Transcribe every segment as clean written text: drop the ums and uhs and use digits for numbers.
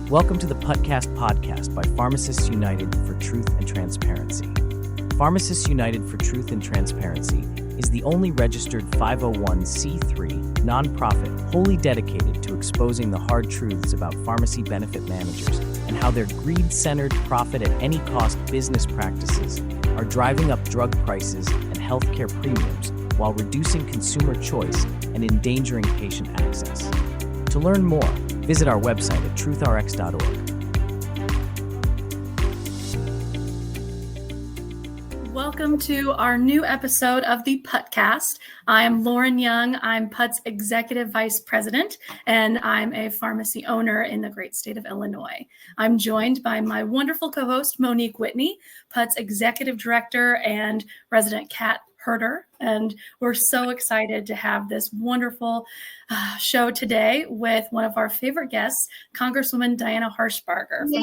Welcome to the PUTcast podcast by Pharmacists United for Truth and Transparency. Pharmacists United for Truth and Transparency is the only registered 501c3 nonprofit wholly dedicated to exposing the hard truths about pharmacy benefit managers and how their greed-centered profit at any cost business practices are driving up drug prices and healthcare premiums while reducing consumer choice and endangering patient access. To learn more, visit our website at truthrx.org. Welcome to our new episode of the PUTcast. I am Lauren Young. I'm PUT's Executive Vice President, and I'm a pharmacy owner in the great state of Illinois. I'm joined by my wonderful co-host, Monique Whitney, PUT's Executive Director and resident cat herder. And we're so excited to have this wonderful show today with one of our favorite guests, Congresswoman Diana Harshbarger. We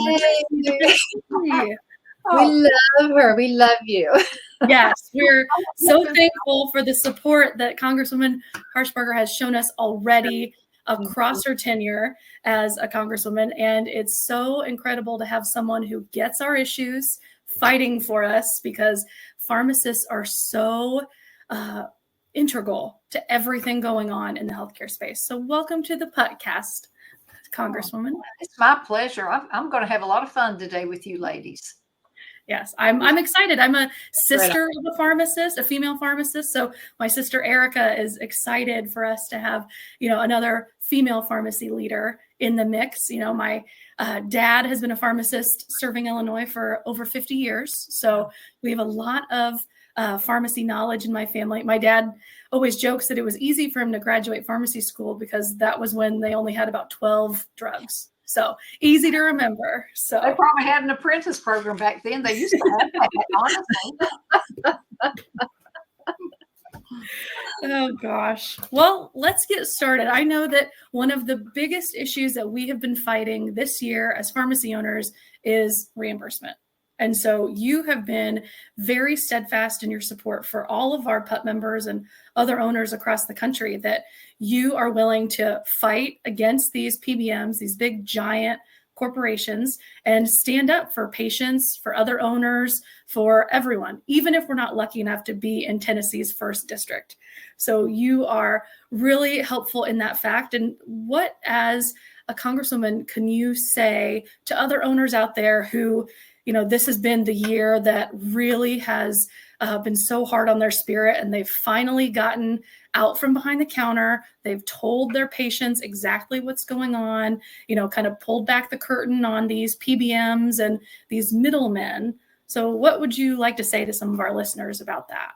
love her. We love you. Yes, we're so thankful for the support that Congresswoman Harshbarger has shown us already across her tenure as a congresswoman. And it's so incredible to have someone who gets our issues fighting for us, because pharmacists are so integral to everything going on in the healthcare space. So welcome to the PUTcast, Congresswoman. It's my pleasure. I'm going to have a lot of fun today with you ladies. Yes, I'm excited. I'm a sister of a pharmacist, a female pharmacist. So my sister Erica is excited for us to have, another female pharmacy leader in the mix. My dad has been a pharmacist serving Illinois for over 50 years. So we have a lot of pharmacy knowledge in my family. My dad always jokes that it was easy for him to graduate pharmacy school because that was when they only had about 12 drugs. So easy to remember. So they probably had an apprentice program back then. They used to have that, honestly. Oh gosh. Well, let's get started. I know that one of the biggest issues that we have been fighting this year as pharmacy owners is reimbursement. And so you have been very steadfast in your support for all of our PUT members and other owners across the country, that you are willing to fight against these PBMs, these big giant corporations, and stand up for patients, for other owners, for everyone, even if we're not lucky enough to be in Tennessee's first district. So you are really helpful in that fact. And what, as a congresswoman, can you say to other owners out there who, this has been the year that really has been so hard on their spirit, and they've finally gotten out from behind the counter. They've told their patients exactly what's going on, kind of pulled back the curtain on these PBMs and these middlemen. So what would you like to say to some of our listeners about that?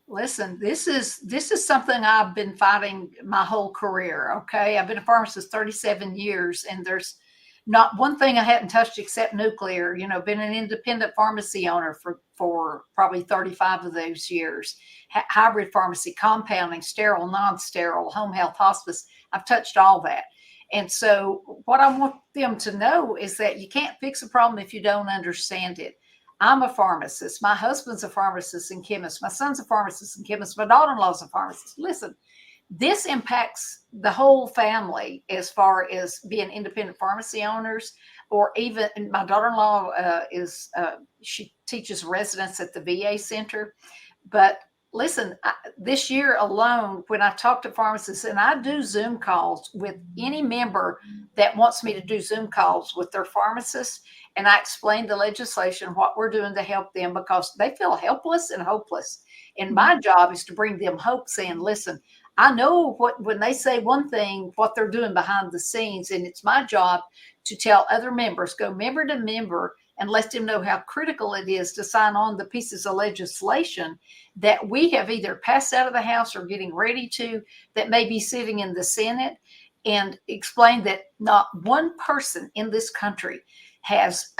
Listen, this is something I've been fighting my whole career. Okay. I've been a pharmacist 37 years, and there's not one thing I hadn't touched except nuclear. Been an independent pharmacy owner for probably 35 of those years. Hybrid pharmacy, compounding, sterile, non-sterile, home health, hospice. I've touched all that. And so what I want them to know is that you can't fix a problem if you don't understand it. I'm a pharmacist. My husband's a pharmacist and chemist. My son's a pharmacist and chemist. My daughter-in-law's a pharmacist. Listen, this impacts the whole family as far as being independent pharmacy owners, or even my daughter-in-law she teaches residents at the VA center. But listen, this year alone, when I talk to pharmacists, and I do Zoom calls with any member that wants me to do Zoom calls with their pharmacist, and I explain the legislation, what we're doing to help them, because they feel helpless and hopeless. And my job is to bring them hope, saying, listen, I know when they say one thing, what they're doing behind the scenes. And it's my job to tell other members, go member to member, and let them know how critical it is to sign on the pieces of legislation that we have either passed out of the House or getting ready to, that may be sitting in the Senate, and explain that not one person in this country has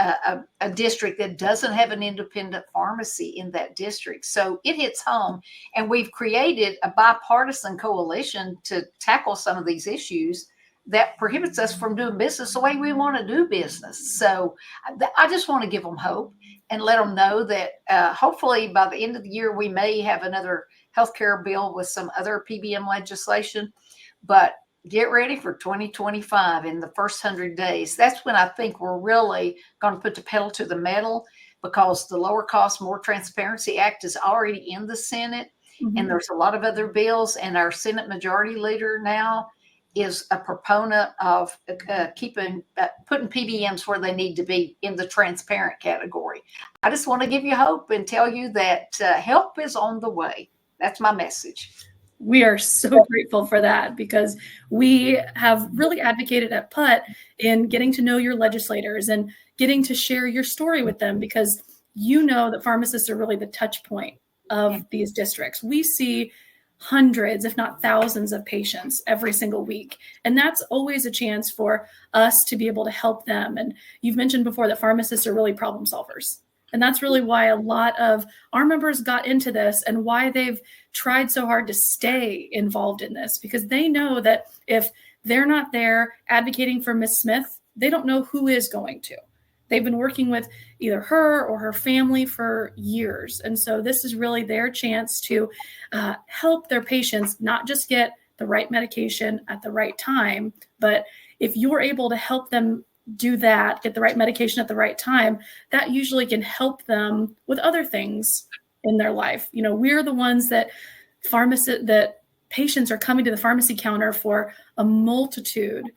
a district that doesn't have an independent pharmacy in that district. So it hits home, and we've created a bipartisan coalition to tackle some of these issues that prohibits us from doing business the way we want to do business. So I just want to give them hope and let them know that hopefully by the end of the year, we may have another healthcare bill with some other PBM legislation. But get ready for 2025 in the first 100 days. That's when I think we're really going to put the pedal to the metal, because the Lower Cost, More Transparency Act is already in the Senate. And there's a lot of other bills. And our Senate Majority Leader now is a proponent of putting PBMs where they need to be, in the transparent category. I just want to give you hope and tell you that help is on the way. That's my message. We are so grateful for that, because we have really advocated at PUT in getting to know your legislators and getting to share your story with them, because you know that pharmacists are really the touch point of these districts. We see hundreds, if not thousands, of patients every single week. And that's always a chance for us to be able to help them. And you've mentioned before that pharmacists are really problem solvers. And that's really why a lot of our members got into this, and why they've tried so hard to stay involved in this, because they know that if they're not there advocating for Miss Smith, they don't know who is going to. They've been working with either her or her family for years. And so this is really their chance to help their patients not just get the right medication at the right time, but if you're able to help them do that, get the right medication at the right time, that usually can help them with other things in their life. You know, we're the ones that patients are coming to the pharmacy counter for a multitude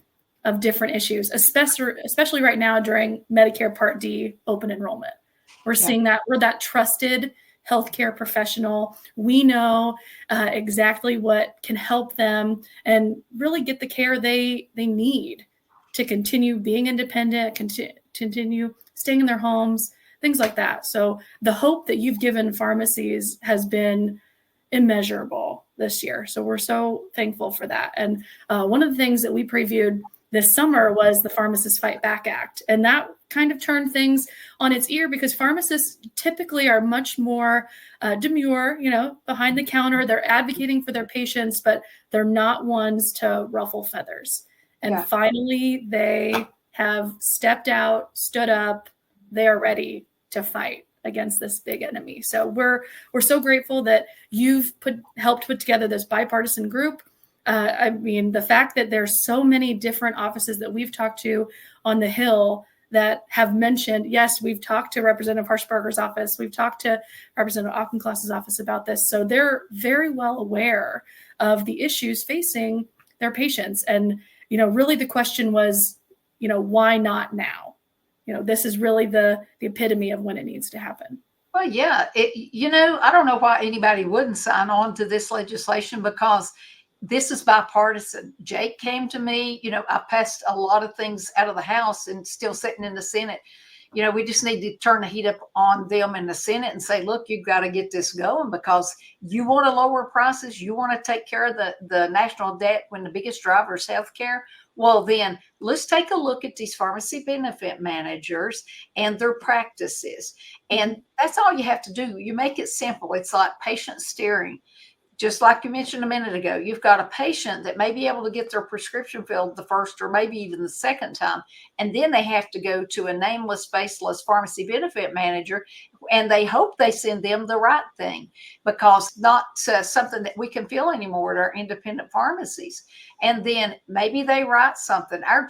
of different issues, especially right now during Medicare Part D open enrollment. We're seeing that we're that trusted healthcare professional. We know exactly what can help them and really get the care they need to continue being independent, continue staying in their homes, things like that. So the hope that you've given pharmacies has been immeasurable this year. So we're so thankful for that. And one of the things that we previewed this summer was the Pharmacists Fight Back Act. And that kind of turned things on its ear, because pharmacists typically are much more demure, behind the counter. They're advocating for their patients, but they're not ones to ruffle feathers. And finally, they have stepped out, stood up. They are ready to fight against this big enemy. So we're so grateful that you've helped put together this bipartisan group. I mean, the fact that there's so many different offices that we've talked to on the Hill that have mentioned, yes, we've talked to Representative Harshbarger's office, we've talked to Representative Auchincloss's office about this. So they're very well aware of the issues facing their patients. And, really the question was, why not now? This is really the epitome of when it needs to happen. Well, yeah, I don't know why anybody wouldn't sign on to this legislation, because this is bipartisan. Jake came to me, I passed a lot of things out of the House and still sitting in the Senate. We just need to turn the heat up on them in the Senate and say, look, you've got to get this going, because you want to lower prices. You want to take care of the national debt when the biggest driver is healthcare. Well, then let's take a look at these pharmacy benefit managers and their practices. And that's all you have to do. You make it simple. It's like patient steering. Just like you mentioned a minute ago, you've got a patient that may be able to get their prescription filled the first or maybe even the second time, and then they have to go to a nameless, faceless pharmacy benefit manager, and they hope they send them the right thing, because not something that we can fill anymore at our independent pharmacies. And then maybe they write something. Our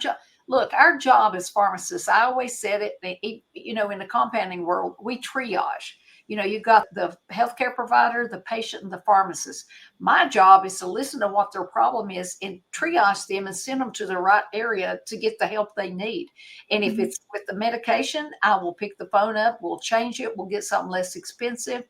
job as pharmacists, I always said it, in the compounding world, we triage. You've got the healthcare provider, the patient, and the pharmacist. My job is to listen to what their problem is and triage them and send them to the right area to get the help they need. And if it's with the medication, I will pick the phone up, we'll change it, we'll get something less expensive.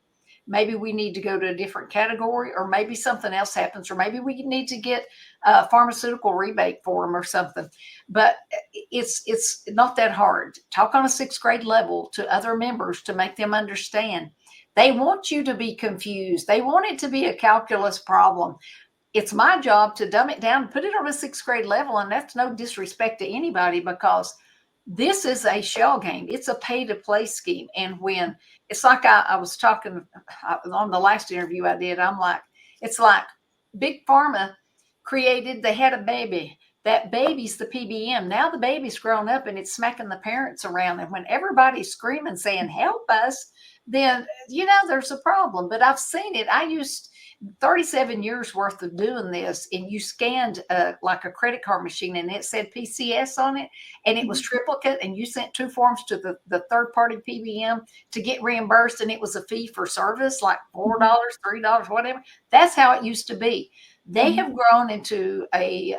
Maybe we need to go to a different category, or maybe something else happens, or maybe we need to get a pharmaceutical rebate for them or something. But it's not that hard. Talk on a 6th grade level to other members to make them understand. They want you to be confused. They want it to be a calculus problem. It's my job to dumb it down, put it on a 6th grade level, and that's no disrespect to anybody, because this is a shell game. It's a pay-to-play scheme. And when it's like I was talking on the last interview I did, it's like Big Pharma they had a baby. That baby's the PBM. Now the baby's grown up and it's smacking the parents around. And when everybody's screaming, saying, help us, then, there's a problem. But I've seen it. 37 years worth of doing this, and you scanned like a credit card machine and it said PCS on it, and it was triplicate, and you sent 2 forms to the third party PBM to get reimbursed, and it was a fee for service, like $4, $3, whatever. That's how it used to be. They have grown into a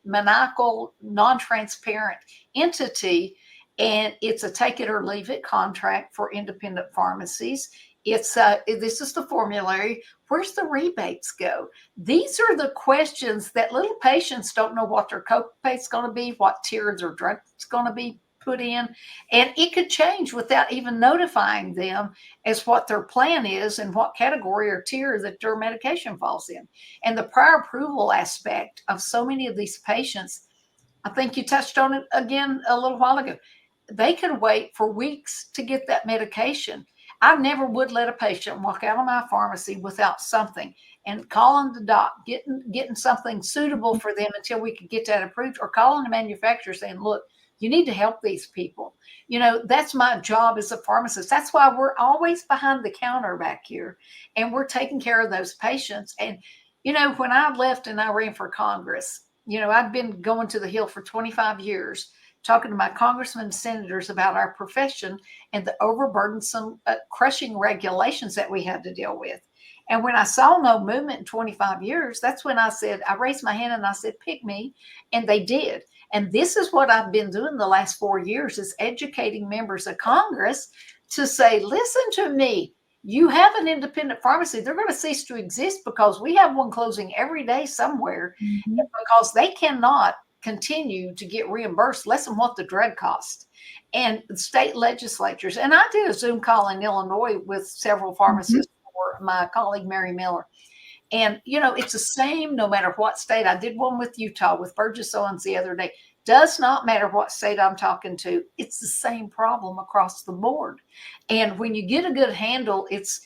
maniacal, non-transparent entity, and it's a take it or leave it contract for independent pharmacies. It's this is the formulary. Where's the rebates go? These are the questions that little patients don't know what their copay is going to be, what tiers or drugs going to be put in, and it could change without even notifying them as what their plan is and what category or tier that their medication falls in. And the prior approval aspect of so many of these patients, I think you touched on it again a little while ago. They could wait for weeks to get that medication. I never would let a patient walk out of my pharmacy without something, and calling the doc, getting something suitable for them until we could get that approved, or calling the manufacturer saying, look, you need to help these people. That's my job as a pharmacist. That's why we're always behind the counter back here, and we're taking care of those patients. And, when I left and I ran for Congress, I've been going to the Hill for 25 years, talking to my congressmen and senators about our profession and the overburdensome, crushing regulations that we had to deal with. And when I saw no movement in 25 years, that's when I raised my hand and I said, pick me. And they did. And this is what I've been doing the last 4 years, is educating members of Congress to say, listen to me. You have an independent pharmacy. They're going to cease to exist because we have one closing every day somewhere, because they cannot continue to get reimbursed less than what the drug costs. And state legislatures, and I did a Zoom call in Illinois with several pharmacists for my colleague Mary Miller, and it's the same no matter what state. I did one with Utah with Burgess Owens the other day. Does not matter what state I'm talking to, it's the same problem across the board. And when you get a good handle, it's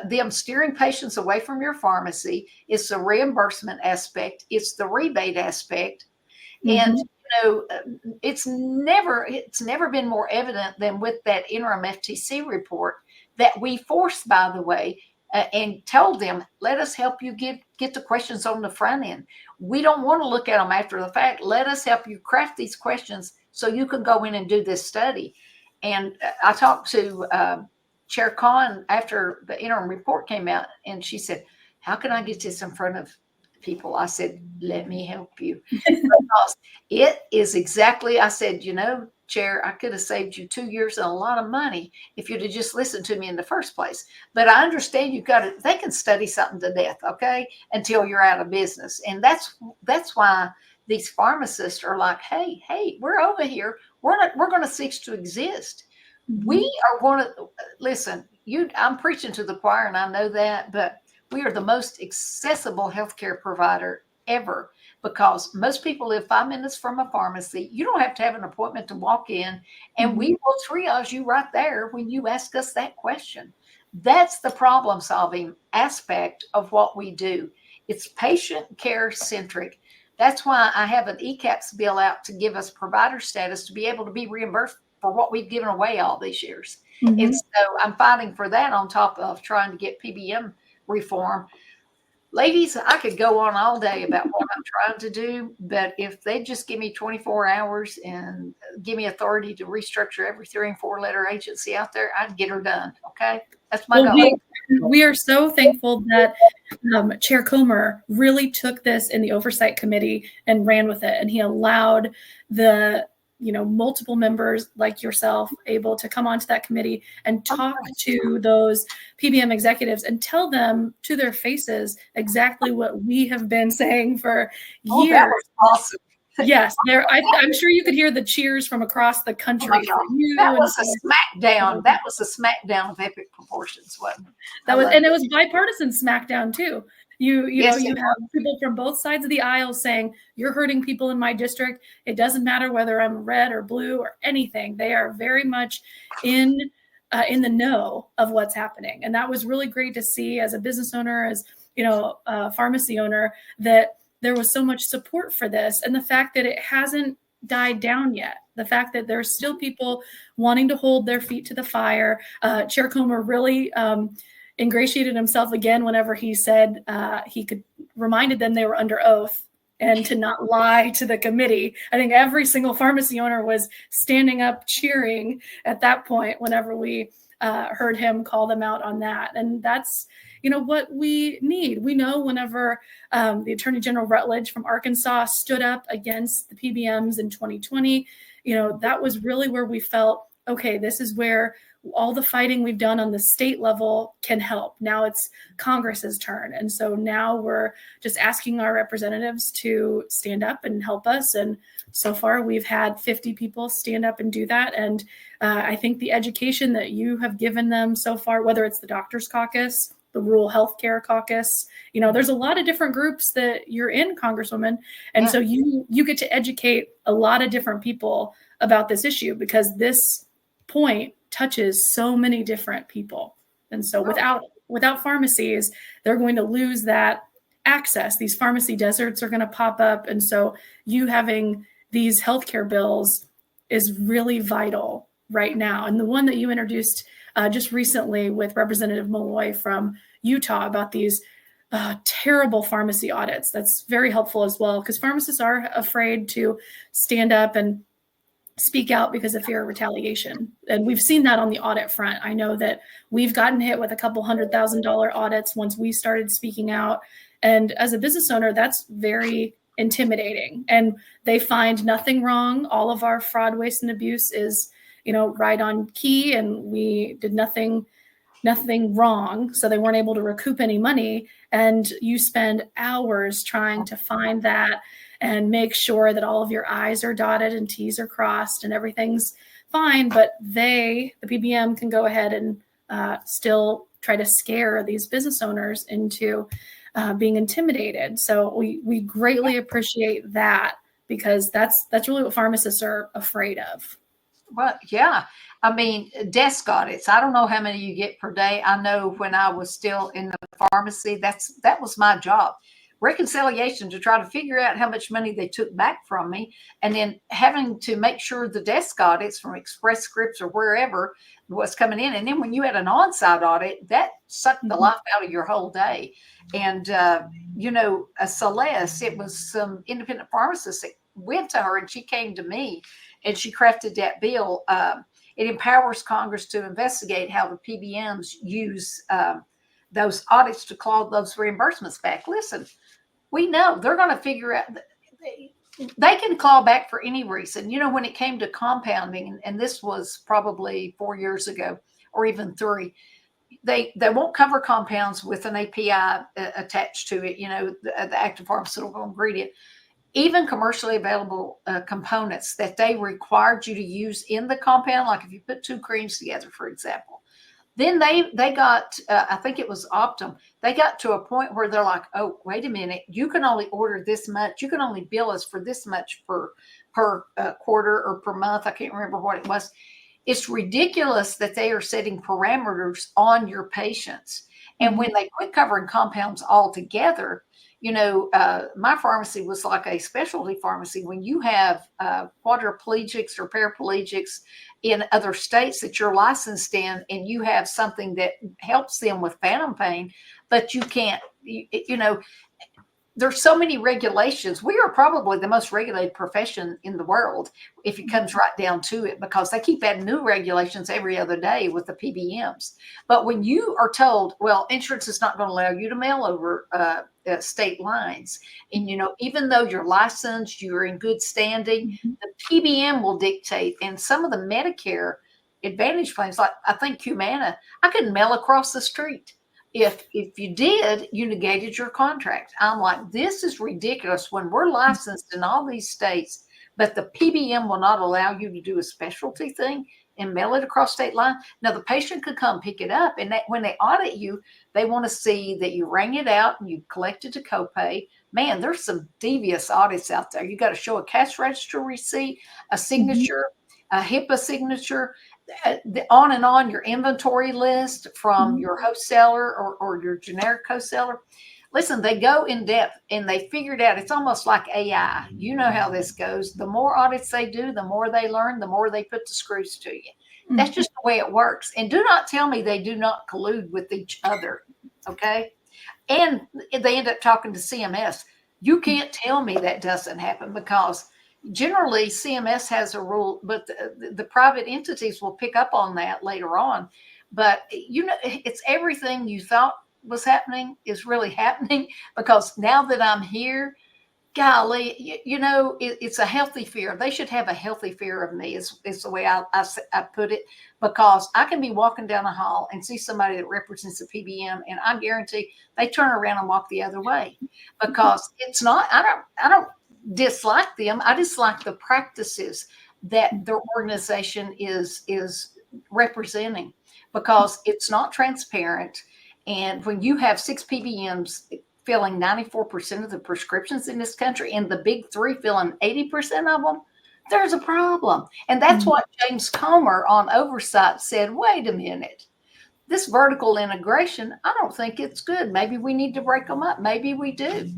them steering patients away from your pharmacy. It's the reimbursement aspect, it's the rebate aspect. And it's never been more evident than with that interim FTC report that we forced, by the way, and told them, let us help you get the questions on the front end. We don't want to look at them after the fact. Let us help you craft these questions so you can go in and do this study. And I talked to Chair Khan after the interim report came out, and she said, how can I get this in front of people? I said, let me help you. Because it is exactly, I said, Chair, I could have saved you 2 years and a lot of money if you'd have just listened to me in the first place. But I understand they can study something to death, okay, until you're out of business. And that's why these pharmacists are like, hey, we're over here. We're going to cease to exist. We are going to, listen, I'm preaching to the choir, and I know that, but we are the most accessible healthcare provider ever, because most people live 5 minutes from a pharmacy. You don't have to have an appointment to walk in, and we will triage you right there when you ask us that question. That's the problem solving aspect of what we do. It's patient care centric. That's why I have an ECAPS bill out to give us provider status to be able to be reimbursed for what we've given away all these years. And so I'm fighting for that on top of trying to get PBM reform. Ladies, I could go on all day about what I'm trying to do, but if they just give me 24 hours and give me authority to restructure every 3 and 4 letter agency out there, I'd get her done. Okay. That's my goal. We are so thankful that Chair Comer really took this in the oversight committee and ran with it. And he allowed the multiple members like yourself able to come onto that committee and talk to those PBM executives and tell them to their faces exactly what we have been saying for years. That was awesome. Yes, I'm sure you could hear the cheers from across the country. That was a smackdown. That was a smackdown of epic proportions, wasn't it? And it was bipartisan smackdown too. You have people from both sides of the aisle saying, you're hurting people in my district. It doesn't matter whether I'm red or blue or anything. They are very much in the know of what's happening. And that was really great to see as a business owner, as a pharmacy owner, that there was so much support for this. And the fact that it hasn't died down yet, the fact that there's still people wanting to hold their feet to the fire. Chair Comer really ingratiated himself again whenever he said reminded them they were under oath and to not lie to the committee. I think every single pharmacy owner was standing up cheering at that point whenever we heard him call them out on that. And that's, what we need. We know whenever the Attorney General Rutledge from Arkansas stood up against the PBMs in 2020, that was really where we felt, okay, this is where all the fighting we've done on the state level can help. Now it's Congress's turn. And so now we're just asking our representatives to stand up and help us. And so far we've had 50 people stand up and do that. And I think the education that you have given them so far, whether it's the Doctors Caucus, the Rural Healthcare Caucus, there's a lot of different groups that you're in, Congresswoman. And so you get to educate a lot of different people about this issue, because this point touches so many different people. And so without pharmacies, they're going to lose that access. These pharmacy deserts are going to pop up. And so you having these healthcare bills is really vital right now. And the one that you introduced just recently with Representative Malloy from Utah about these terrible pharmacy audits, that's very helpful as well, because pharmacists are afraid to stand up and speak out because of fear of retaliation. And we've seen that on the audit front. I know that we've gotten hit with a couple $100,000 audits once we started speaking out. And as a business owner, that's very intimidating. And they find nothing wrong. All of our fraud, waste, and abuse is, right on key, and we did nothing wrong. So they weren't able to recoup any money. And you spend hours trying to find that and make sure that all of your I's are dotted and T's are crossed and everything's fine. But the PBM can go ahead and still try to scare these business owners into being intimidated. So we greatly appreciate that, because that's really what pharmacists are afraid of. Well, yeah. I mean, desk audits. I don't know how many you get per day. I know when I was still in the pharmacy, that was my job. Reconciliation, to try to figure out how much money they took back from me, and then having to make sure the desk audits from Express Scripts or wherever was coming in. And then when you had an on-site audit, that sucked the life out of your whole day. And, Celeste, it was some independent pharmacists that went to her, and she came to me, and she crafted that bill. It empowers Congress to investigate how the PBMs use those audits to claw those reimbursements back. Listen, we know they're going to figure out they can claw back for any reason. When it came to compounding, and this was probably 4 years ago or even 3, they won't cover compounds with an API attached to it, the active pharmaceutical ingredient. Even commercially available components that they required you to use in the compound, like if you put 2 creams together, for example. Then they got, I think it was Optum, they got to a point where they're like, oh, wait a minute, you can only order this much. You can only bill us for this much per quarter or per month. I can't remember what it was. It's ridiculous that they are setting parameters on your patients. And when they quit covering compounds altogether, my pharmacy was like a specialty pharmacy. When you have quadriplegics or paraplegics in other states that you're licensed in, and you have something that helps them with phantom pain, but you can't, there's so many regulations. We are probably the most regulated profession in the world, if it comes right down to it, because they keep adding new regulations every other day with the PBMs. But when you are told, well, insurance is not going to allow you to mail over state lines, and even though you're licensed, you're in good standing, the PBM will dictate. And some of the Medicare Advantage plans, like I think Humana, I couldn't mail across the street. If you did, you negated your contract. I'm like, this is ridiculous when we're licensed in all these states, but the PBM will not allow you to do a specialty thing and mail it across state line. Now, the patient could come pick it up, and when they audit you, they want to see that you rang it out and you collected a copay. Man, there's some devious audits out there. You got to show a cash register receipt, a signature, a HIPAA signature, on and on, your inventory list from your wholesaler or your generic wholesaler. Listen, they go in depth, and they figured out it's almost like AI. You know how this goes. The more audits they do, the more they learn, the more they put the screws to you. That's just the way it works. And do not tell me they do not collude with each other. Okay. And they end up talking to CMS. You can't tell me that doesn't happen, because generally CMS has a rule, but the private entities will pick up on that later on. But it's everything you thought was happening is really happening, because now that I'm here, golly, it's a healthy fear. They should have a healthy fear of me, is the way I put it, because I can be walking down the hall and see somebody that represents a PBM, and I guarantee they turn around and walk the other way, because it's not, I don't dislike them. I dislike the practices that their organization is representing, because it's not transparent. And when you have 6 PBMs filling 94% of the prescriptions in this country, and the big 3 filling 80% of them, there's a problem. And that's what James Comer on oversight said, wait a minute, this vertical integration, I don't think it's good. Maybe we need to break them up. Maybe we do.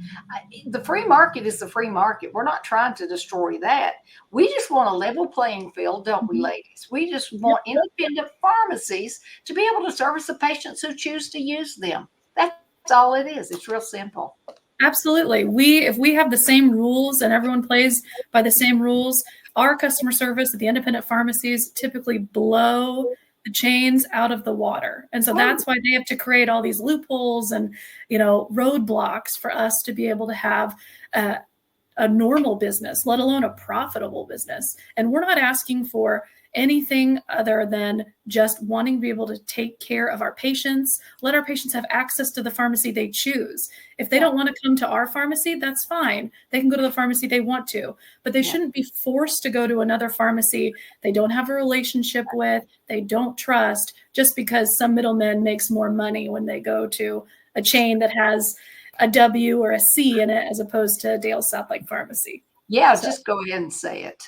The free market is the free market. We're not trying to destroy that. We just want a level playing field, don't we, ladies? We just want independent pharmacies to be able to service the patients who choose to use them. That's all it is. It's real simple. Absolutely. If we have the same rules and everyone plays by the same rules, our customer service at the independent pharmacies typically blow the chains out of the water. And so that's why they have to create all these loopholes and, roadblocks for us to be able to have a normal business, let alone a profitable business. And we're not asking for anything other than just wanting to be able to take care of our patients, let our patients have access to the pharmacy they choose. If they don't want to come to our pharmacy, that's fine. They can go to the pharmacy they want to, but they shouldn't be forced to go to another pharmacy they don't have a relationship with, they don't trust, just because some middleman makes more money when they go to a chain that has a W or a C in it, as opposed to Dale South Lake Pharmacy. Yeah, just go ahead and say it.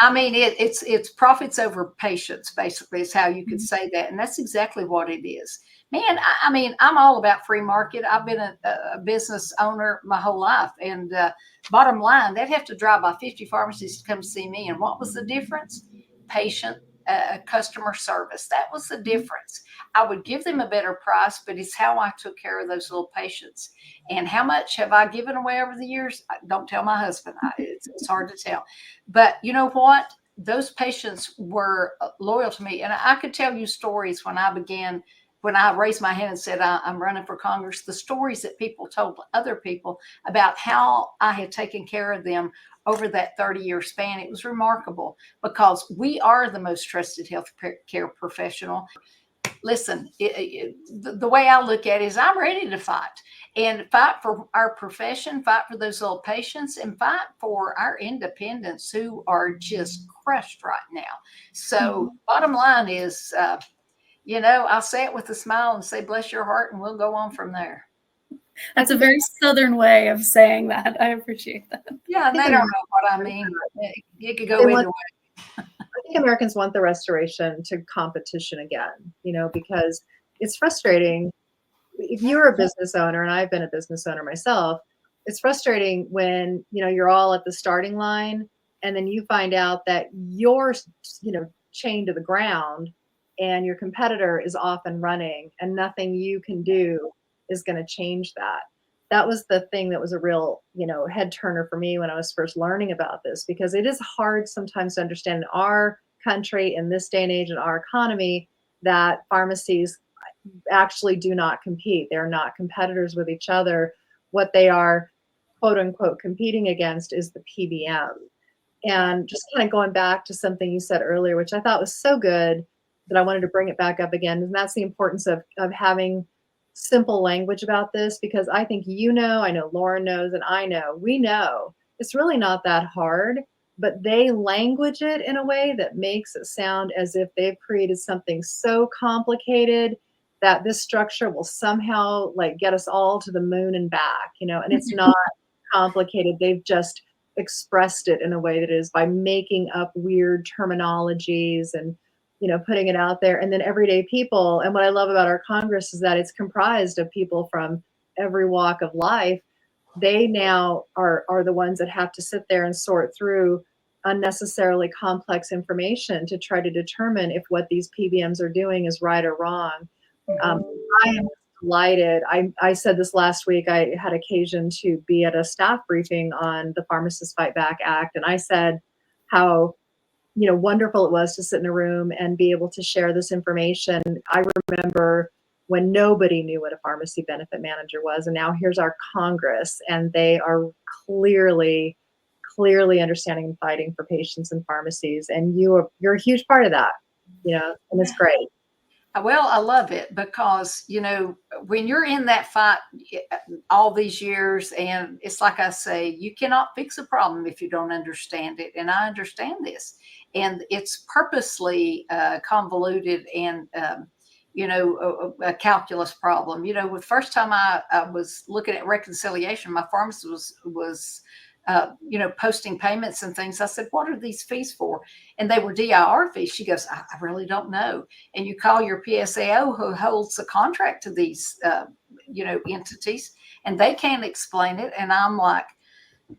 I mean, it's profits over patients, basically, is how you could say that. And that's exactly what it is. Man, I mean, I'm all about free market. I've been a business owner my whole life. And bottom line, they'd have to drive by 50 pharmacies to come see me. And what was the difference? Patient customer service. That was the difference. I would give them a better price, but it's how I took care of those little patients. And how much have I given away over the years? Don't tell my husband. It's hard to tell. But you know what? Those patients were loyal to me. And I could tell you stories when I raised my hand and said, I'm running for Congress, the stories that people told other people about how I had taken care of them over that 30-year span. It was remarkable, because we are the most trusted healthcare professional. Listen, the way I look at it is I'm ready to fight for our profession, fight for those little patients, and fight for our independents who are just crushed right now. So bottom line is, I'll say it with a smile and say, bless your heart, and we'll go on from there. That's a very Southern way of saying that. I appreciate that. Yeah, they don't know what I mean. It could go either way. I think Americans want the restoration to competition again, because it's frustrating. If you're a business owner, and I've been a business owner myself, it's frustrating when, you're all at the starting line, and then you find out that you're, chained to the ground and your competitor is off and running, and nothing you can do is going to change that. That was the thing that was a real, head turner for me when I was first learning about this, because it is hard sometimes to understand in our country, in this day and age, in our economy, that pharmacies actually do not compete. They're not competitors with each other. What they are, quote unquote, competing against is the PBM. And just kind of going back to something you said earlier, which I thought was so good that I wanted to bring it back up again, and that's the importance of having simple language about this, because I think I know Lauren knows, and we know it's really not that hard, but they language it in a way that makes it sound as if they've created something so complicated that this structure will somehow get us all to the moon and back, and it's not complicated. They've just expressed it in a way that is by making up weird terminologies and putting it out there. And then everyday people. And what I love about our Congress is that it's comprised of people from every walk of life. They now are the ones that have to sit there and sort through unnecessarily complex information to try to determine if what these PBMs are doing is right or wrong. I am delighted. I said this last week. I had occasion to be at a staff briefing on the Pharmacists Fight Back Act, and I said how wonderful it was to sit in a room and be able to share this information. I remember when nobody knew what a pharmacy benefit manager was, and now here's our Congress, and they are clearly understanding and fighting for patients and pharmacies, and you're a huge part of that, and it's great. Well, I love it because, when you're in that fight all these years, and it's like I say, you cannot fix a problem if you don't understand it. And I understand this. And it's purposely convoluted and, a calculus problem. The first time I was looking at reconciliation, my pharmacist was posting payments and things. I said, what are these fees for? And they were DIR fees. She goes, I really don't know. And you call your PSAO who holds the contract to these, entities, and they can't explain it. And I'm like,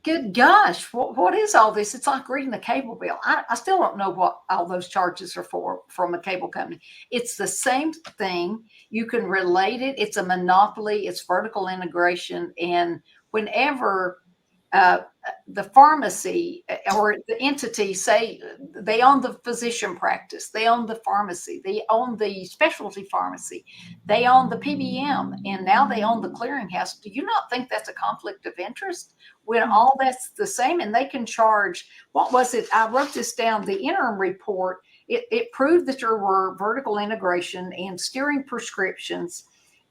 good gosh, what is all this? It's like reading the cable bill. I still don't know what all those charges are for from a cable company. It's the same thing. You can relate it. It's a monopoly. It's vertical integration. And whenever the pharmacy or the entity say they own the physician practice, they own the pharmacy, they own the specialty pharmacy, they own the PBM, and now they own the clearinghouse. Do you not think that's a conflict of interest when all that's the same? And they can charge, what was it? I wrote this down, the interim report. It proved that there were vertical integration and steering prescriptions.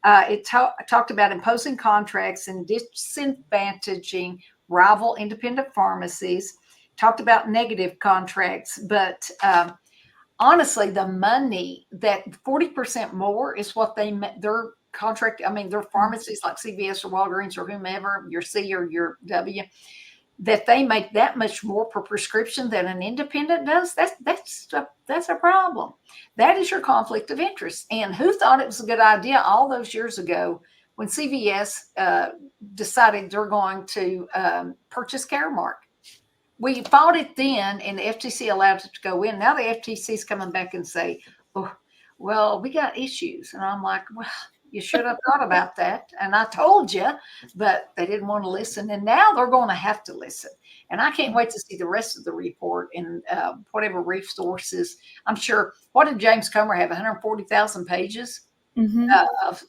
It talked about imposing contracts and disadvantaging rival independent pharmacies, talked about negative contracts, but honestly, the money that 40% more is what their contract, their pharmacies like CVS or Walgreens or whomever, your C or your W, that they make that much more per prescription than an independent does. That's a problem. That is your conflict of interest. And who thought it was a good idea all those years ago when CVS decided they're going to purchase Caremark? We fought it then, and the FTC allowed it to go in. Now the FTC is coming back and say, oh, well, we got issues. And I'm like, well, you should have thought about that. And I told you, but they didn't want to listen. And now they're going to have to listen. And I can't wait to see the rest of the report and whatever resources. I'm sure, what did James Comer have, 140,000 pages?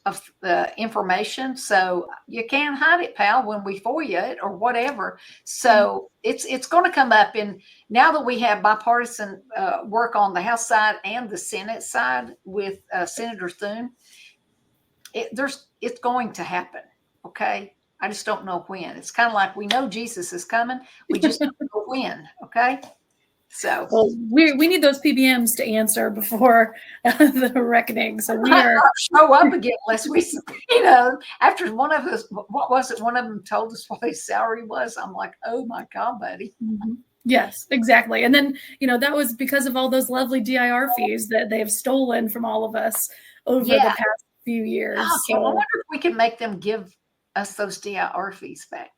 Of information, so you can't hide it, pal, when we FOIA it or whatever. So it's going to come up. And now that we have bipartisan work on the House side and the Senate side with Senator Thune, it's going to happen. Okay, I just don't know when. It's kind of like we know Jesus is coming, we just don't know when. Okay. So we need those PBMs to answer before the reckoning. So we are show up again unless we, after one of us, what was it? One of them told us what his salary was. I'm like, oh my God, buddy. Mm-hmm. Yes, exactly. And then, that was because of all those lovely DIR fees that they have stolen from all of us over the past few years. I wonder if we can make them give us those DIR fees back.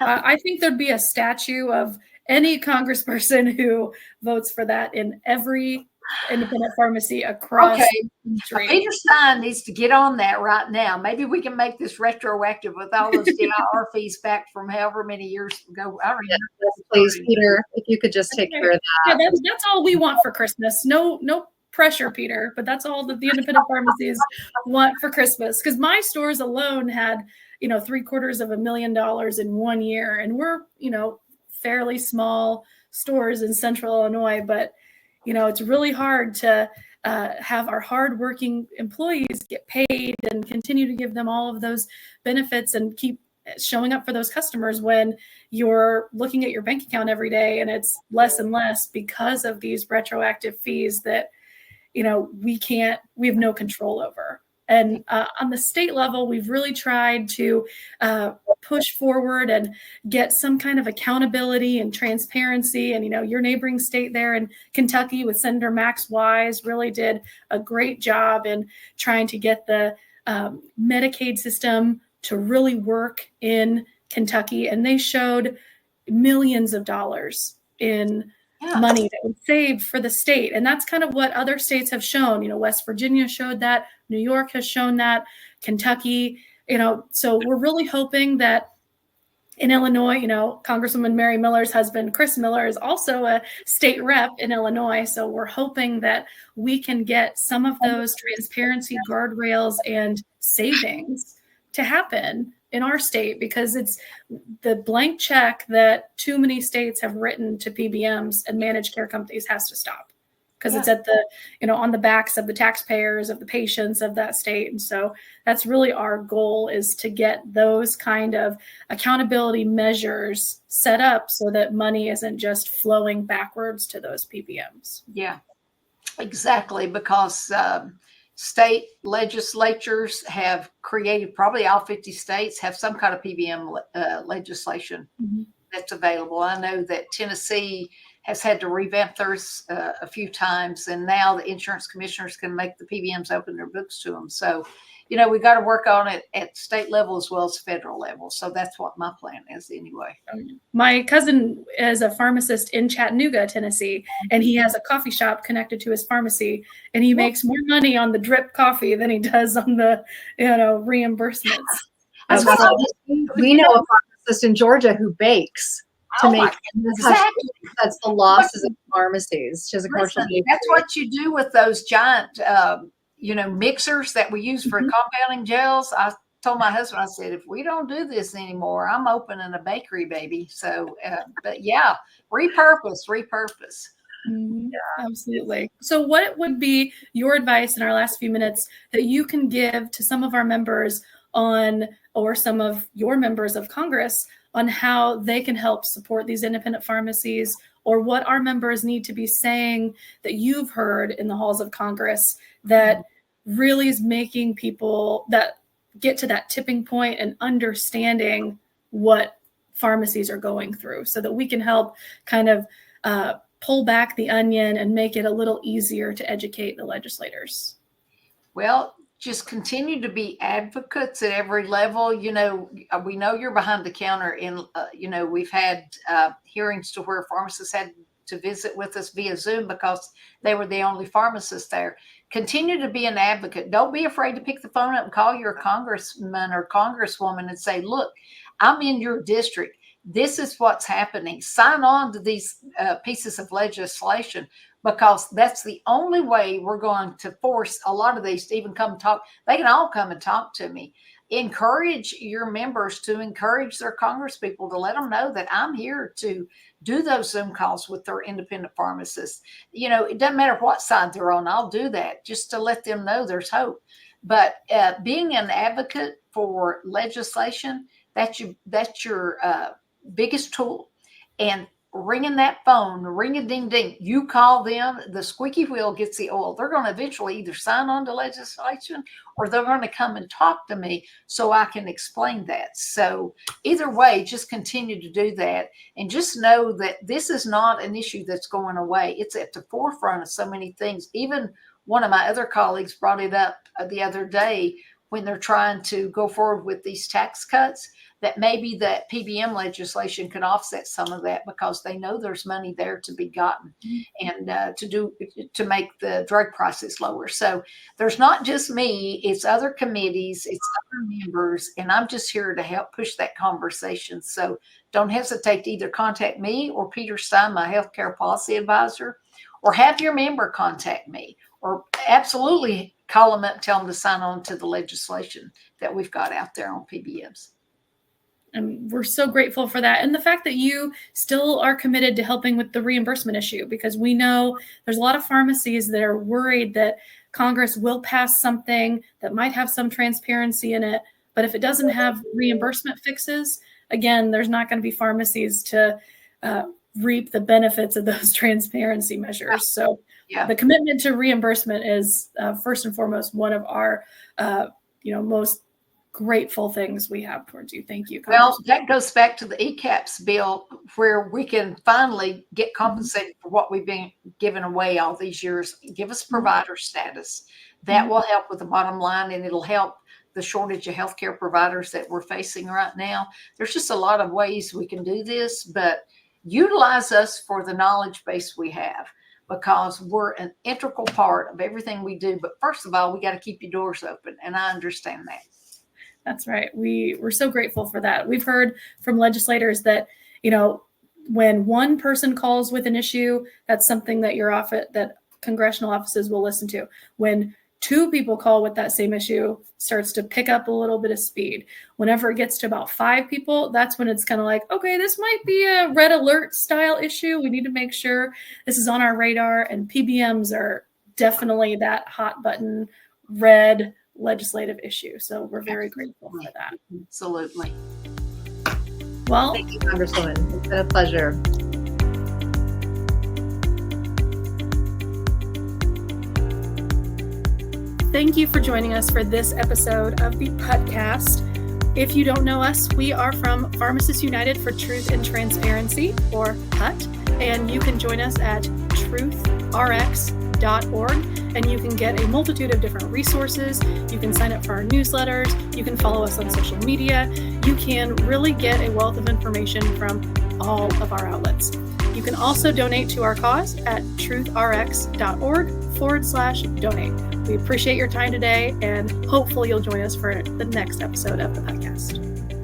I think there'd be a statue of any congressperson who votes for that in every independent pharmacy across the country. Peter Stein needs to get on that right now. Maybe we can make this retroactive with all those DIR fees back from however many years ago. I remember. Yes, please, Peter, if you could just take care of that. Yeah, that's all we want for Christmas. No pressure, Peter, but that's all that the independent pharmacies want for Christmas. Because my stores alone had, $750,000 in 1 year, and we're, fairly small stores in Central Illinois, but it's really hard to have our hardworking employees get paid and continue to give them all of those benefits and keep showing up for those customers when you're looking at your bank account every day and it's less and less because of these retroactive fees that we have no control over. And on the state level, we've really tried to push forward and get some kind of accountability and transparency. And, your neighboring state there in Kentucky with Senator Max Wise really did a great job in trying to get the Medicaid system to really work in Kentucky. And they showed millions of dollars in Yeah. money that would save for the state. And that's kind of what other states have shown. West Virginia showed that, New York has shown that, Kentucky, so we're really hoping that in Illinois, Congresswoman Mary Miller's husband, Chris Miller, is also a state rep in Illinois. So we're hoping that we can get some of those transparency guardrails and savings to happen in our state, because it's the blank check that too many states have written to PBMs and managed care companies has to stop, because it's at the, on the backs of the taxpayers, of the patients of that state. And so that's really our goal, is to get those kind of accountability measures set up so that money isn't just flowing backwards to those PBMs. Yeah, exactly. Because state legislatures have created, probably all 50 states have some kind of PBM legislation that's available. I know that Tennessee has had to revamp theirs a few times, and now the insurance commissioners can make the PBMs open their books to them. So, we got to work on it at state level as well as federal level. So that's what my plan is anyway. My cousin is a pharmacist in Chattanooga, Tennessee, and he has a coffee shop connected to his pharmacy, and he makes more money on the drip coffee than he does on the, reimbursements. We know a pharmacist in Georgia who bakes to make exactly. That's the losses of pharmacies. She has a commercial. That's what you do with those giant mixers that we use for compounding gels. I told my husband, I said, if we don't do this anymore, I'm opening a bakery, baby. So but yeah, repurpose. Yeah, absolutely. So what would be your advice in our last few minutes that you can give to some of our members or some of your members of Congress on how they can help support these independent pharmacies, or what our members need to be saying that you've heard in the halls of Congress that really is making people that get to that tipping point and understanding what pharmacies are going through, so that we can help kind of pull back the onion and make it a little easier to educate the legislators? Well, just continue to be advocates at every level. We know you're behind the counter, and we've had hearings to where pharmacists had to visit with us via Zoom because they were the only pharmacists there. Continue to be an advocate. Don't be afraid to pick the phone up and call your congressman or congresswoman and say, look, I'm in your district. This is what's happening. Sign on to these pieces of legislation, because that's the only way we're going to force a lot of these to even come talk. They can all come and talk to me. Encourage your members to encourage their congresspeople to let them know that I'm here to do those Zoom calls with their independent pharmacists. It doesn't matter what side they're on. I'll do that just to let them know there's hope. But being an advocate for legislation, that's your biggest tool. And ringing that phone, ring a ding ding, you call them, the squeaky wheel gets the oil. They're going to eventually either sign on to legislation, or they're going to come and talk to me so I can explain that. So either way, just continue to do that, and just know that this is not an issue that's going away. It's at the forefront of so many things. Even one of my other colleagues brought it up the other day when they're trying to go forward with these tax cuts, that maybe that PBM legislation could offset some of that, because they know there's money there to be gotten, and to make the drug prices lower. So there's not just me, it's other committees, it's other members, and I'm just here to help push that conversation. So don't hesitate to either contact me or Peter Stein, my healthcare policy advisor, or have your member contact me, or absolutely call them up and tell them to sign on to the legislation that we've got out there on PBMs. And we're so grateful for that. And the fact that you still are committed to helping with the reimbursement issue, because we know there's a lot of pharmacies that are worried that Congress will pass something that might have some transparency in it, but if it doesn't have reimbursement fixes, again, there's not going to be pharmacies to reap the benefits of those transparency measures. So the commitment to reimbursement is first and foremost one of our most grateful things we have towards you. Thank you, Well, that goes back to the ECAPS bill, where we can finally get compensated for what we've been giving away all these years. Give us provider status. That will help with the bottom line, and it'll help the shortage of healthcare providers that we're facing right now. There's just a lot of ways we can do this, but utilize us for the knowledge base we have, because we're an integral part of everything we do. But first of all, we got to keep your doors open. And I understand that. That's right. We're so grateful for that. We've heard from legislators that, when one person calls with an issue, that's something that that congressional offices will listen to. When two people call with that same issue, starts to pick up a little bit of speed. Whenever it gets to about 5 people, that's when it's kind of like, okay, this might be a red alert style issue. We need to make sure this is on our radar. And PBMs are definitely that hot button red legislative issue. So we're very grateful for that. Absolutely. Well, Thank you, Congresswoman. It's been a pleasure. thank you for joining us for this episode of the podcast. If you don't know us, we are from Pharmacists United for Truth and Transparency, or PUT, and you can join us at truthrx.org, and you can get a multitude of different resources. You can sign up for our newsletters. You can follow us on social media. You can really get a wealth of information from all of our outlets. You can also donate to our cause at truthrx.org/donate. We appreciate your time today, and hopefully you'll join us for the next episode of the podcast.